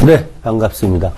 네, 반갑습니다.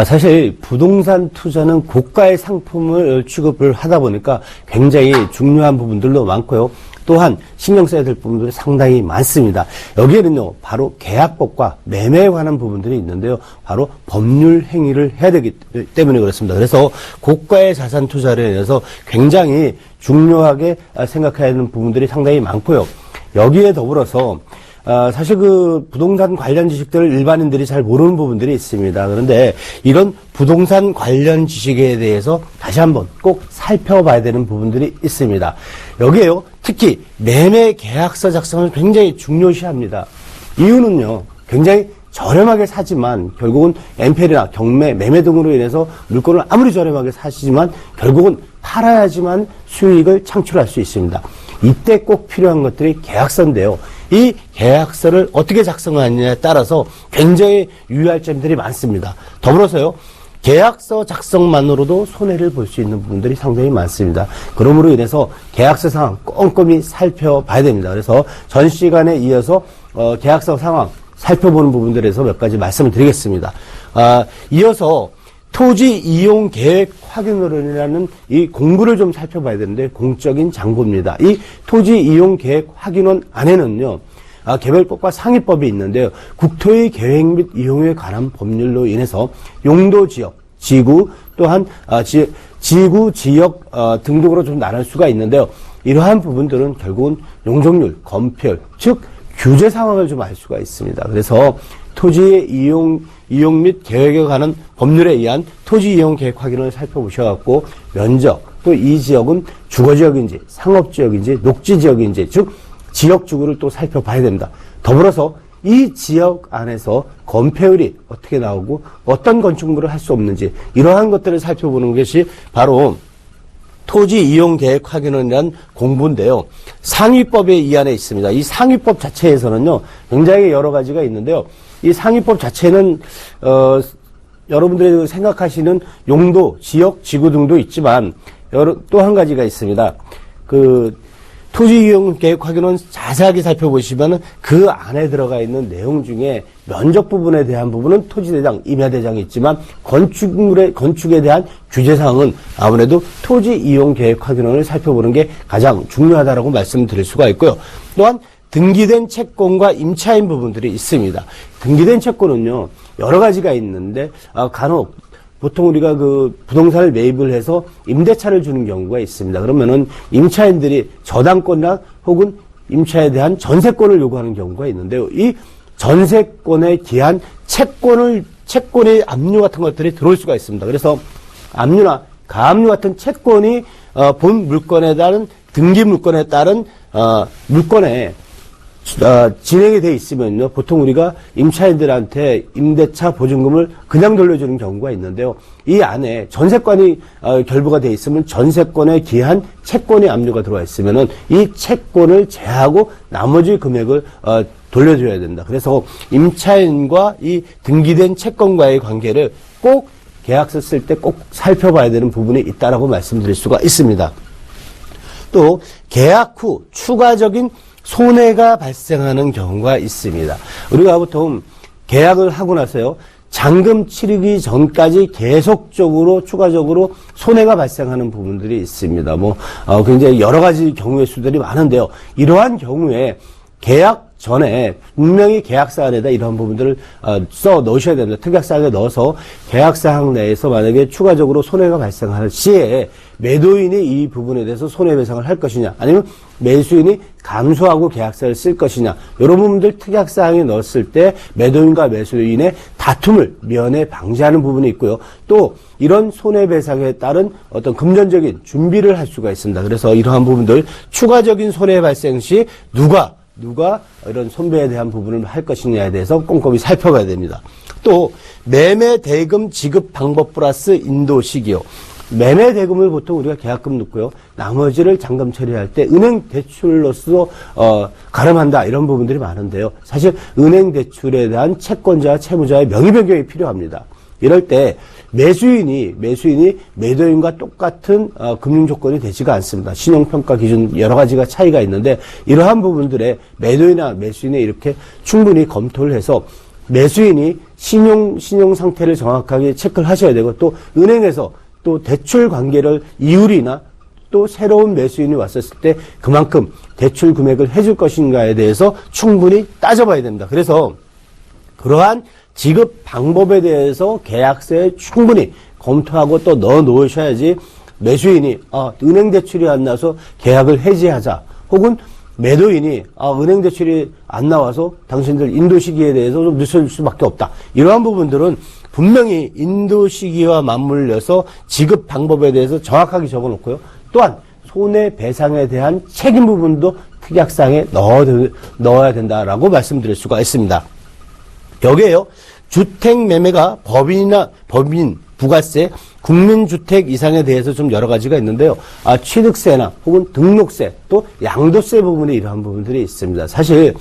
사실 부동산 투자는 고가의 상품을 취급을 하다 보니까 굉장히 중요한 부분들도 많고요. 또한 신경 써야 될 부분들이 상당히 많습니다. 여기에는요, 바로 계약법과 매매에 관한 부분들이 있는데요. 바로 법률 행위를 해야 되기 때문에 그렇습니다. 그래서 고가의 자산 투자를 인해서 굉장히 중요하게 생각해야 하는 부분들이 상당히 많고요. 여기에 더불어서 사실 그 부동산 관련 지식들을 일반인들이 잘 모르는 부분들이 있습니다. 그런데 이런 부동산 관련 지식에 대해서 다시 한번 꼭 살펴봐야 되는 부분들이 있습니다. 여기에요, 특히 매매 계약서 작성을 굉장히 중요시합니다. 이유는요, 굉장히 저렴하게 사지만 결국은 MPL이나 경매, 매매 등으로 인해서 물건을 아무리 저렴하게 사시지만 결국은 팔아야지만 수익을 창출할 수 있습니다. 이때 꼭 필요한 것들이 계약서인데요. 이 계약서를 어떻게 작성하느냐에 따라서 굉장히 유의할 점들이 많습니다. 더불어서요, 계약서 작성만으로도 손해를 볼 수 있는 부분들이 상당히 많습니다. 그러므로 인해서 계약서 상황 꼼꼼히 살펴봐야 됩니다. 그래서 전 시간에 이어서 계약서 상황 살펴보는 부분들에서 몇 가지 말씀을 드리겠습니다. 이어서 토지 이용 계획 확인원이라는 이 공부를 좀 살펴봐야 되는데, 공적인 장부입니다. 이 토지 이용 계획 확인원 안에는요, 개별법과 상위법이 있는데요. 국토의 계획 및 이용에 관한 법률로 인해서 용도 지역, 지구, 또한 지구, 지역 등등으로 좀 나눌 수가 있는데요. 이러한 부분들은 결국은 용적률, 건폐율, 즉 규제 상황을 좀 알 수가 있습니다. 그래서 토지의 이용 및 계획에 관한 법률에 의한 토지 이용 계획 확인을 살펴보셔갖고 면적, 또 이 지역은 주거지역인지 상업지역인지 녹지지역인지 즉 지역주구를 또 살펴봐야 됩니다. 더불어서 이 지역 안에서 건폐율이 어떻게 나오고 어떤 건축물을 할 수 없는지 이러한 것들을 살펴보는 것이 바로 토지 이용 계획 확인원이라는 공부인데요. 상위법에 이 안에 있습니다. 이 상위법 자체에서는요, 굉장히 여러 가지가 있는데요. 이 상위법 자체는 여러분들이 생각하시는 용도, 지역, 지구 등도 있지만 또 한 가지가 있습니다. 토지 이용 계획 확인원 자세하게 살펴보시면 그 안에 들어가 있는 내용 중에 면적 부분에 대한 부분은 토지대장, 임야대장이 있지만 건축에 대한 규제사항은 아무래도 토지 이용 계획 확인원을 살펴보는 게 가장 중요하다라고 말씀드릴 수가 있고요. 또한 등기된 채권과 임차인 부분들이 있습니다. 등기된 채권은요, 여러 가지가 있는데 간혹 보통 우리가 부동산을 매입을 해서 임대차를 주는 경우가 있습니다. 그러면은 임차인들이 저당권이나 혹은 임차에 대한 전세권을 요구하는 경우가 있는데요. 이 전세권에 기한 채권의 압류 같은 것들이 들어올 수가 있습니다. 그래서 압류나 가압류 같은 채권이 본 물건에 따른 등기 물건에 따른 물건에 진행이 돼 있으면요, 보통 우리가 임차인들한테 임대차 보증금을 그냥 돌려주는 경우가 있는데요. 이 안에 전세권이 결부가 돼 있으면 전세권에 기한 채권이 압류가 들어와 있으면은 이 채권을 제하고 나머지 금액을 돌려줘야 된다. 그래서 임차인과 이 등기된 채권과의 관계를 꼭 계약서 쓸 때 꼭 살펴봐야 되는 부분이 있다라고 말씀드릴 수가 있습니다. 또 계약 후 추가적인 손해가 발생하는 경우가 있습니다. 우리가 보통 계약을 하고 나서요, 잔금 치르기 전까지 계속적으로 추가적으로 손해가 발생하는 부분들이 있습니다. 굉장히 여러 가지 경우의 수들이 많은데요. 이러한 경우에 계약 전에 분명히 계약서 안에다 이러한 부분들을 써 넣으셔야 됩니다. 특약사항에 넣어서 계약사항 내에서 만약에 추가적으로 손해가 발생할 시에 매도인이 이 부분에 대해서 손해배상을 할 것이냐, 아니면 매수인이 감수하고 계약서를 쓸 것이냐, 이런 부분들 특약사항에 넣었을 때 매도인과 매수인의 다툼을 면에 방지하는 부분이 있고요. 또 이런 손해배상에 따른 어떤 금전적인 준비를 할 수가 있습니다. 그래서 이러한 부분들, 추가적인 손해 발생 시 누가 이런 손배에 대한 부분을 할 것이냐에 대해서 꼼꼼히 살펴봐야 됩니다. 또 매매 대금 지급 방법 플러스 인도 시기요. 매매 대금을 보통 우리가 계약금 넣고요, 나머지를 잔금 처리할 때 은행 대출로서 가름한다, 이런 부분들이 많은데요. 사실 은행 대출에 대한 채권자와 채무자의 명의 변경이 필요합니다. 이럴 때 매수인이 매도인과 똑같은 금융 조건이 되지가 않습니다. 신용평가 기준 여러 가지가 차이가 있는데, 이러한 부분들에 매도인이나 매수인이 이렇게 충분히 검토를 해서 매수인이 신용 상태를 정확하게 체크를 하셔야 되고, 또 은행에서 또 대출 관계를 이율이나 또 새로운 매수인이 왔었을 때 그만큼 대출 금액을 해줄 것인가에 대해서 충분히 따져봐야 됩니다. 그래서 그러한 지급 방법에 대해서 계약서에 충분히 검토하고 또 넣어 놓으셔야지 매수인이 은행 대출이 안 나와서 계약을 해지하자, 혹은 매도인이 은행 대출이 안 나와서 당신들 인도 시기에 대해서 좀 늦춰줄 수밖에 없다, 이러한 부분들은 분명히 인도 시기와 맞물려서 지급 방법에 대해서 정확하게 적어놓고요. 또한 손해배상에 대한 책임 부분도 특약사항에 넣어야 된다라고 말씀드릴 수가 있습니다. 여기에요, 주택매매가 법인, 부가세, 국민주택 이상에 대해서 좀 여러 가지가 있는데요. 취득세나 혹은 등록세, 또 양도세 부분에 이러한 부분들이 있습니다. 사실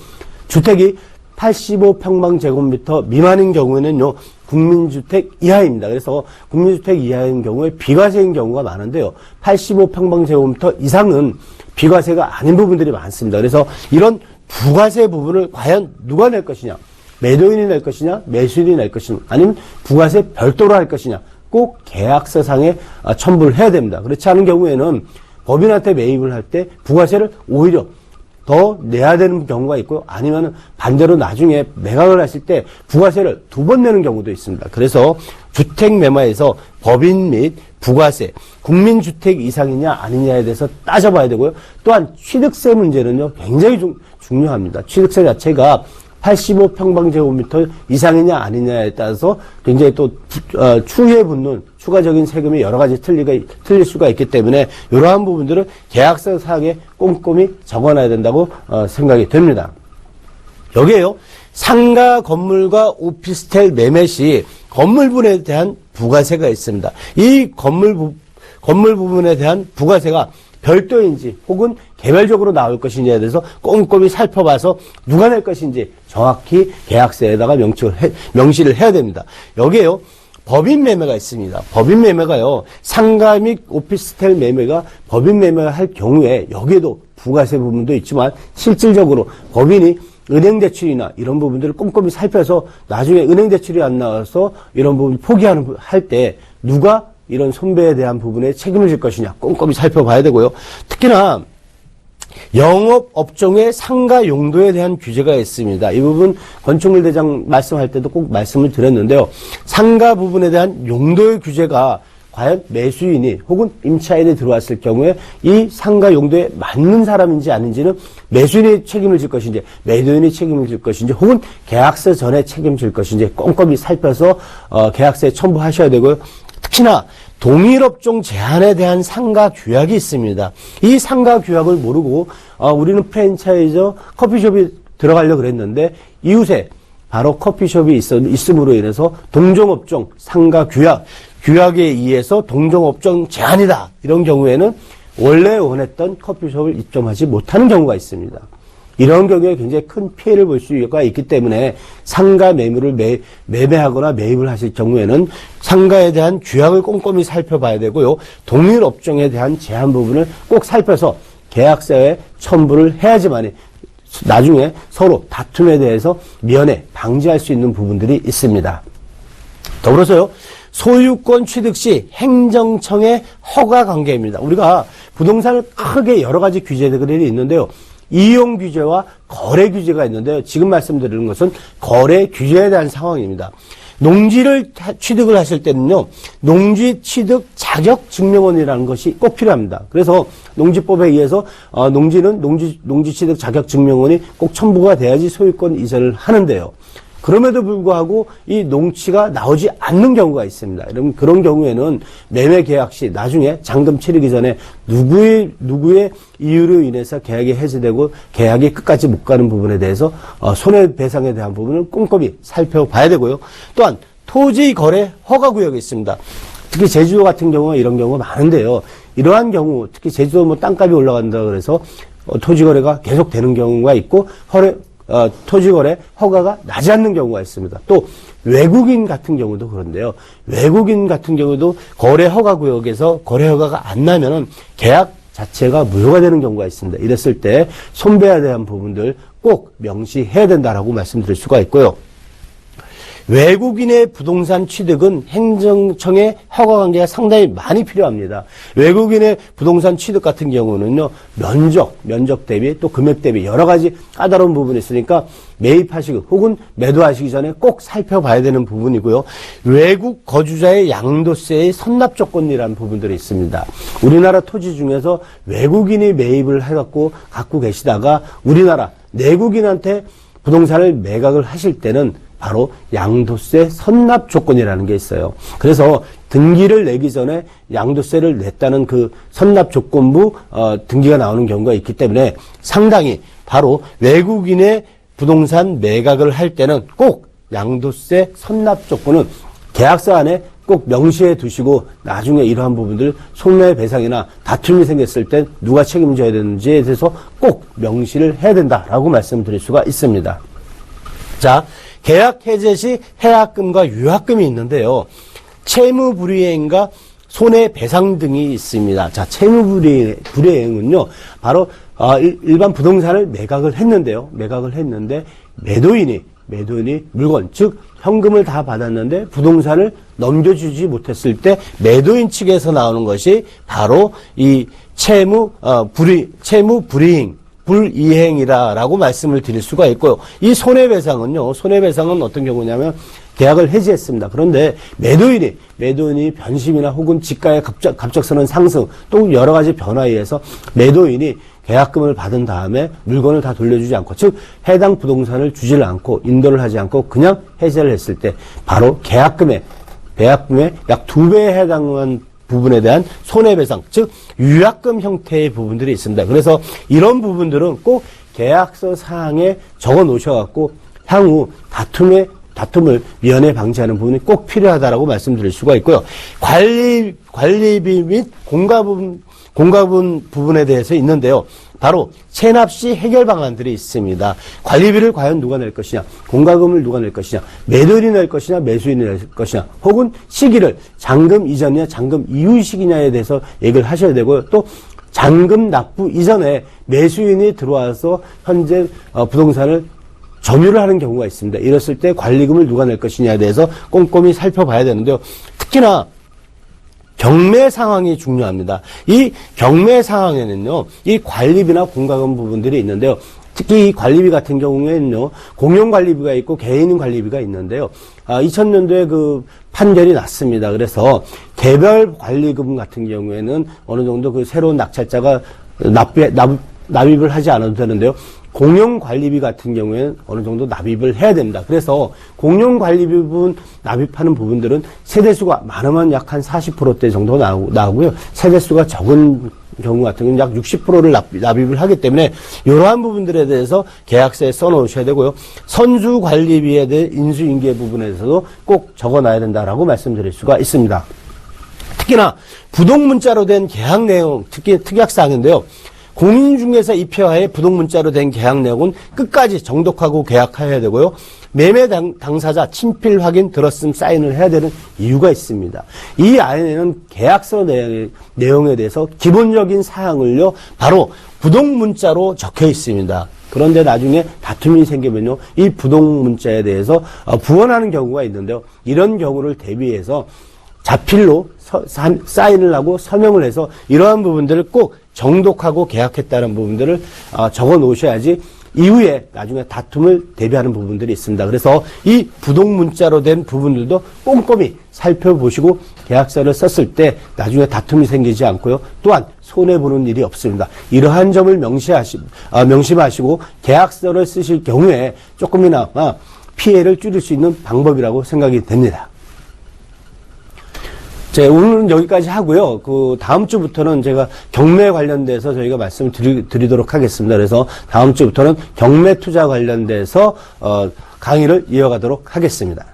주택이 85평방제곱미터 미만인 경우에는요, 국민주택 이하입니다. 그래서 국민주택 이하인 경우에 비과세인 경우가 많은데요, 85평방제곱미터 이상은 비과세가 아닌 부분들이 많습니다. 그래서 이런 부가세 부분을 과연 누가 낼 것이냐, 매도인이 낼 것이냐, 매수인이 낼 것이냐, 아니면 부가세 별도로 할 것이냐, 꼭 계약서상에 첨부를 해야 됩니다. 그렇지 않은 경우에는 법인한테 매입을 할 때 부가세를 오히려 더 내야 되는 경우가 있고요. 아니면 반대로 나중에 매각을 하실 때 부가세를 2번 내는 경우도 있습니다. 그래서 주택매매에서 법인 및 부가세, 국민주택 이상이냐 아니냐에 대해서 따져봐야 되고요. 또한 취득세 문제는요, 굉장히 중요합니다. 취득세 자체가 85평방제곱미터 이상이냐 아니냐에 따라서 굉장히 또 추후에 붙는 추가적인 세금이 여러 가지 틀릴 수가 있기 때문에 이러한 부분들은 계약서 사항에 꼼꼼히 적어놔야 된다고 생각이 됩니다. 여기에요, 상가 건물과 오피스텔 매매 시 건물분에 대한 부가세가 있습니다. 이 건물 부분에 대한 부가세가 별도인지 혹은 개별적으로 나올 것인지에 대해서 꼼꼼히 살펴봐서 누가 낼 것인지 정확히 계약서에다가 명시를 해야 됩니다. 여기에요, 법인 매매가 있습니다. 법인 매매가요, 상가 및 오피스텔 매매가 법인 매매를 할 경우에 여기에도 부가세 부분도 있지만 실질적으로 법인이 은행 대출이나 이런 부분들을 꼼꼼히 살펴서 나중에 은행 대출이 안 나와서 이런 부분 포기하는 할 때 누가 이런 손배에 대한 부분에 책임을 질 것이냐 꼼꼼히 살펴봐야 되고요. 특히나 영업업종의 상가 용도에 대한 규제가 있습니다. 이 부분 건축물 대장 말씀할 때도 꼭 말씀을 드렸는데요. 상가 부분에 대한 용도의 규제가 과연 매수인이 혹은 임차인이 들어왔을 경우에 이 상가 용도에 맞는 사람인지 아닌지는 매수인이 책임을 질 것인지 매도인이 책임을 질 것인지 혹은 계약서 전에 책임질 것인지 꼼꼼히 살펴서 계약서에 첨부하셔야 되고요. 특히나 동일업종 제한에 대한 상가 규약이 있습니다. 이 상가 규약을 모르고 우리는 프랜차이저 커피숍이 들어가려고 그랬는데 이웃에 바로 커피숍이 있음으로 인해서 동종업종 상가 규약에 의해서 동종업종 제한이다, 이런 경우에는 원래 원했던 커피숍을 입점하지 못하는 경우가 있습니다. 이런 경우에 굉장히 큰 피해를 볼 수가 있기 때문에 상가 매물을 매매하거나 매입을 하실 경우에는 상가에 대한 규약을 꼼꼼히 살펴봐야 되고요. 동일 업종에 대한 제한 부분을 꼭 살펴서 계약서에 첨부를 해야지만 나중에 서로 다툼에 대해서 면회, 방지할 수 있는 부분들이 있습니다. 더불어서요, 소유권 취득 시 행정청의 허가 관계입니다. 우리가 부동산을 크게 여러 가지 규제들이 있는데요. 이용 규제와 거래 규제가 있는데요. 지금 말씀드리는 것은 거래 규제에 대한 상황입니다. 농지를 취득을 하실 때는요, 농지 취득 자격 증명원이라는 것이 꼭 필요합니다. 그래서 농지법에 의해서 농지는 농지 취득 자격 증명원이 꼭 첨부가 돼야지 소유권 이전을 하는데요. 그럼에도 불구하고 이 농지가 나오지 않는 경우가 있습니다. 여러분, 그런 경우에는 매매 계약 시 나중에 잔금 치르기 전에 누구의 이유로 인해서 계약이 해지되고 계약이 끝까지 못 가는 부분에 대해서 손해배상에 대한 부분을 꼼꼼히 살펴봐야 되고요. 또한 토지 거래 허가 구역이 있습니다. 특히 제주도 같은 경우는 이런 경우가 많은데요. 이러한 경우, 특히 제주도 뭐 땅값이 올라간다 그래서 토지 거래가 계속 되는 경우가 있고 토지거래 허가가 나지 않는 경우가 있습니다. 또 외국인 같은 경우도 그런데요. 외국인 같은 경우도 거래 허가 구역에서 거래 허가가 안 나면은 계약 자체가 무효가 되는 경우가 있습니다. 이랬을 때 손배에 대한 부분들 꼭 명시해야 된다라고 말씀드릴 수가 있고요. 외국인의 부동산 취득은 행정청의 허가 관계가 상당히 많이 필요합니다. 외국인의 부동산 취득 같은 경우는요, 면적 대비 또 금액 대비 여러 가지 까다로운 부분이 있으니까 매입하시고 혹은 매도하시기 전에 꼭 살펴봐야 되는 부분이고요. 외국 거주자의 양도세의 선납 조건이라는 부분들이 있습니다. 우리나라 토지 중에서 외국인이 매입을 해갖고 갖고 계시다가 우리나라 내국인한테 부동산을 매각을 하실 때는 바로 양도세 선납 조건이라는 게 있어요. 그래서 등기를 내기 전에 양도세를 냈다는 그 선납 조건부 등기가 나오는 경우가 있기 때문에 상당히 바로 외국인의 부동산 매각을 할 때는 꼭 양도세 선납 조건은 계약서 안에 꼭 명시해 두시고 나중에 이러한 부분들 손해배상이나 다툼이 생겼을 때 누가 책임져야 되는지에 대해서 꼭 명시를 해야 된다라고 말씀드릴 수가 있습니다. 자, 계약 해제 시 해약금과 유약금이 있는데요. 채무불이행과 손해배상 등이 있습니다. 자, 채무불이행은요, 바로 일반 부동산을 매각을 했는데요. 매각을 했는데 매도인이 물건, 즉 현금을 다 받았는데 부동산을 넘겨주지 못했을 때 매도인 측에서 나오는 것이 바로 이 불이행이라고 말씀을 드릴 수가 있고요. 이 손해배상은 어떤 경우냐면 계약을 해지했습니다. 그런데 매도인이 변심이나 혹은 지가의 갑작스러운 상승 또 여러 가지 변화에 의해서 매도인이 계약금을 받은 다음에 물건을 다 돌려주지 않고, 즉 해당 부동산을 주지를 않고 인도를 하지 않고 그냥 해제를 했을 때 바로 계약금의 약 2배에 해당하는 부분에 대한 손해배상, 즉 유약금 형태의 부분들이 있습니다. 그래서 이런 부분들은 꼭 계약서 사항에 적어 놓으셔갖고 향후 다툼을 미연에 방지하는 부분이 꼭 필요하다라고 말씀드릴 수가 있고요. 관리비 및 공과분 부분에 대해서 있는데요. 바로 체납 시 해결 방안들이 있습니다. 관리비를 과연 누가 낼 것이냐, 공과금을 누가 낼 것이냐, 매도인이 낼 것이냐, 매수인이 낼 것이냐, 혹은 시기를 잔금 이전이냐, 잔금 이후 시기냐에 대해서 얘기를 하셔야 되고요. 또 잔금 납부 이전에 매수인이 들어와서 현재 부동산을 점유를 하는 경우가 있습니다. 이랬을 때 관리금을 누가 낼 것이냐에 대해서 꼼꼼히 살펴봐야 되는데요. 특히나 경매 상황이 중요합니다. 이 경매 상황에는요, 이 관리비나 공과금 부분들이 있는데요. 특히 이 관리비 같은 경우에는요, 공용 관리비가 있고 개인 관리비가 있는데요. 2000년도에 그 판결이 났습니다. 그래서 개별 관리금 같은 경우에는 어느 정도 그 새로운 낙찰자가 납입을 하지 않아도 되는데요. 공용 관리비 같은 경우에는 어느 정도 납입을 해야 됩니다. 그래서 공용 관리비 부분 납입하는 부분들은 세대수가 많으면 약 한 40%대 정도 나오고요. 세대수가 적은 경우 같은 경우는 약 60%를 납입을 하기 때문에 이러한 부분들에 대해서 계약서에 써놓으셔야 되고요. 선수 관리비에 대해 인수인계 부분에서도 꼭 적어놔야 된다라고 말씀드릴 수가 있습니다. 특히나 부동문자로 된 계약 내용, 특히 특약사항인데요. 공인중개사 입회하에 부동문자로 된 계약 내용은 끝까지 정독하고 계약해야 되고요. 매매 당사자 친필 확인 들었음 사인을 해야 되는 이유가 있습니다. 이 안에는 계약서 내용에 대해서 기본적인 사항을요, 바로 부동문자로 적혀 있습니다. 그런데 나중에 다툼이 생기면요, 이 부동문자에 대해서 부원하는 경우가 있는데요. 이런 경우를 대비해서 자필로 사인을 하고 서명을 해서 이러한 부분들을 꼭 정독하고 계약했다는 부분들을 적어 놓으셔야지 이후에 나중에 다툼을 대비하는 부분들이 있습니다. 그래서 이 부동문자로 된 부분들도 꼼꼼히 살펴보시고 계약서를 썼을 때 나중에 다툼이 생기지 않고요. 또한 손해보는 일이 없습니다. 이러한 점을 명심하시고 계약서를 쓰실 경우에 조금이나마 피해를 줄일 수 있는 방법이라고 생각이 됩니다. 오늘은 여기까지 하고요. 다음 주부터는 제가 경매 관련돼서 저희가 말씀을 드리도록 하겠습니다. 그래서 다음 주부터는 경매 투자 관련돼서 강의를 이어가도록 하겠습니다.